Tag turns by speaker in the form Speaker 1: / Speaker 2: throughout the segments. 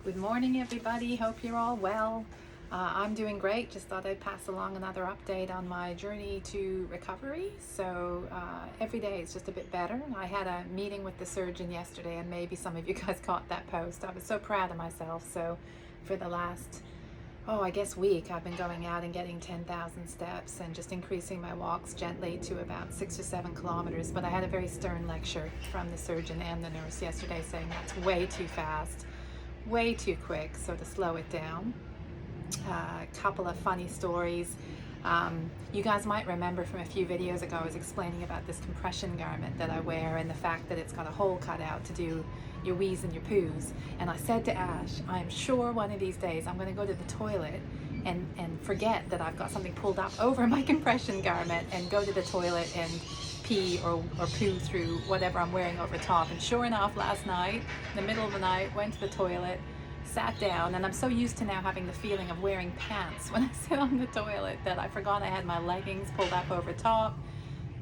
Speaker 1: Good morning, everybody. Hope you're all well. I'm doing great. Just thought I'd pass along another update on my journey to recovery. So every day is just a bit better. I had a meeting with the surgeon yesterday, and maybe some of you guys caught that post. I was so proud of myself. So for the last, I guess week, I've been going out and getting 10,000 steps and just increasing my walks gently to about 6 or 7 kilometers. But I had a very stern lecture from the surgeon and the nurse yesterday saying that's way too fast, way too quick, so to slow it down. A couple of funny stories. You guys might remember from a few videos ago I was explaining about this compression garment that I wear and the fact that it's got a hole cut out to do your wheeze and your poos. And I said to Ash, I am sure one of these days I'm going to go to the toilet and forget that I've got something pulled up over my compression garment and go to the toilet and pee or poo through whatever I'm wearing over top. And sure enough, last night, in the middle of the night, went to the toilet, sat down, and I'm so used to now having the feeling of wearing pants when I sit on the toilet that I forgot I had my leggings pulled up over top.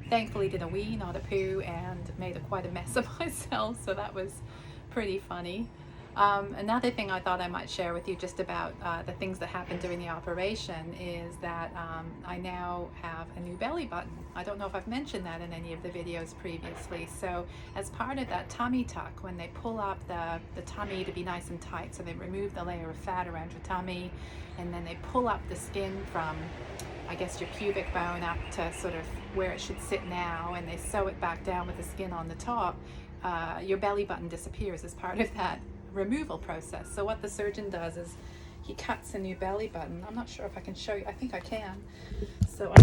Speaker 1: Thankfully did a wee, not a poo, and made quite a mess of myself, so that was pretty funny. Another thing I thought I might share with you just about the things that happened during the operation is that I now have a new belly button. I don't know if I've mentioned that in any of the videos previously. So as part of that tummy tuck, when they pull up the tummy to be nice and tight, so they remove the layer of fat around your tummy, and then they pull up the skin from, I guess, your pubic bone up to sort of where it should sit now, and they sew it back down with the skin on the top, your belly button disappears as part of that removal process. So what the surgeon does is he cuts a new belly button. I'm not sure if I can show you. I think I can. So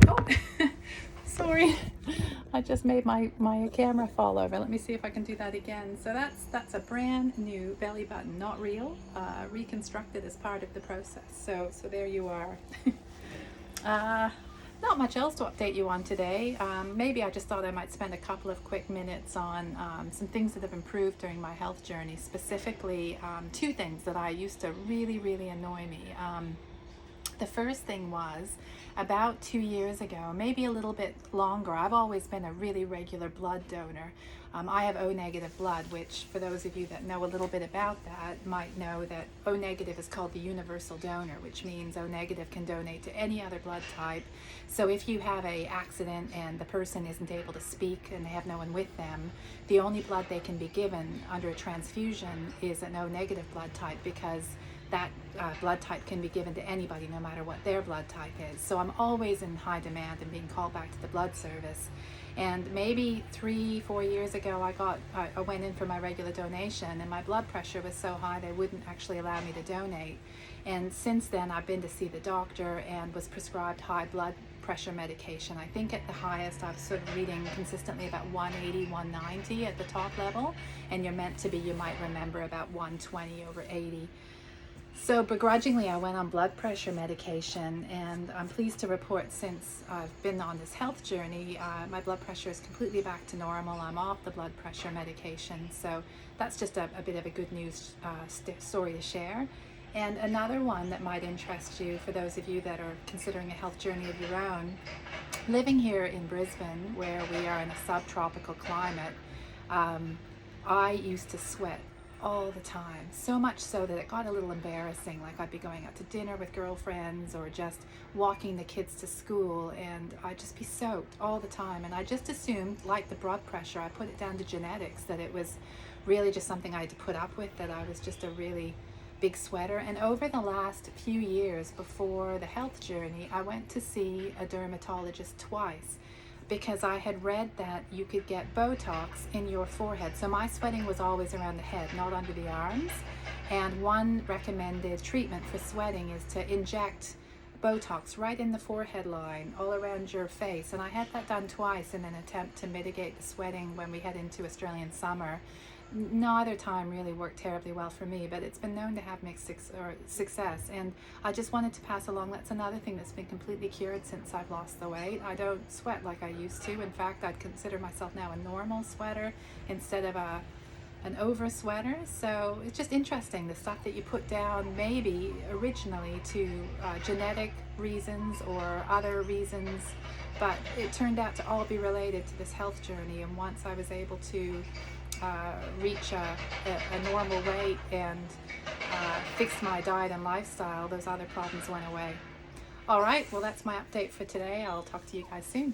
Speaker 1: sorry, I just made my camera fall over. Let me see if I can do that again. So that's a brand new belly button, not real, reconstructed as part of the process. So there you are. Not much else to update you on today. Maybe I just thought I might spend a couple of quick minutes on some things that have improved during my health journey, specifically two things that I used to really annoy me. The first thing was about 2 years ago, maybe a little bit longer. I've always been a really regular blood donor. I have O negative blood, which for those of you that know a little bit about that might know that O negative is called the universal donor, which means O negative can donate to any other blood type. So if you have an accident and the person isn't able to speak and they have no one with them, the only blood they can be given under a transfusion is an O negative blood type, because that blood type can be given to anybody no matter what their blood type is. So I'm always in high demand and being called back to the blood service. And maybe 3-4 years ago I went in for my regular donation, and my blood pressure was so high they wouldn't actually allow me to donate. And since then I've been to see the doctor and was prescribed high blood pressure medication. I think at the highest I've sort of reading consistently about 180, 190 at the top level, and you're meant to be, you might remember, about 120 over 80. So begrudgingly I went on blood pressure medication, and I'm pleased to report since I've been on this health journey, my blood pressure is completely back to normal. I'm off the blood pressure medication, so that's just a bit of a good news story to share. And another one that might interest you, for those of you that are considering a health journey of your own, living here in Brisbane, where we are in a subtropical climate, I used to sweat all the time, so much so that it got a little embarrassing. Like I'd be going out to dinner with girlfriends or just walking the kids to school, and I'd just be soaked all the time. And I just assumed, like the blood pressure, I put it down to genetics, that it was really just something I had to put up with, that I was just a really big sweater. And over the last few years before the health journey, I went to see a dermatologist twice, because I had read that you could get Botox in your forehead. So my sweating was always around the head, not under the arms. And one recommended treatment for sweating is to inject Botox right in the forehead line, all around your face. And I had that done twice in an attempt to mitigate the sweating when we head into Australian summer. Neither time really worked terribly well for me, but it's been known to have mixed success. And I just wanted to pass along, that's another thing that's been completely cured since I've lost the weight. I don't sweat like I used to. In fact, I'd consider myself now a normal sweater instead of an over sweater. So it's just interesting, the stuff that you put down maybe originally to genetic reasons or other reasons, but it turned out to all be related to this health journey. And once I was able to reach a normal weight and fixed my diet and lifestyle, those other problems went away. All right, well, that's my update for today. I'll talk to you guys soon.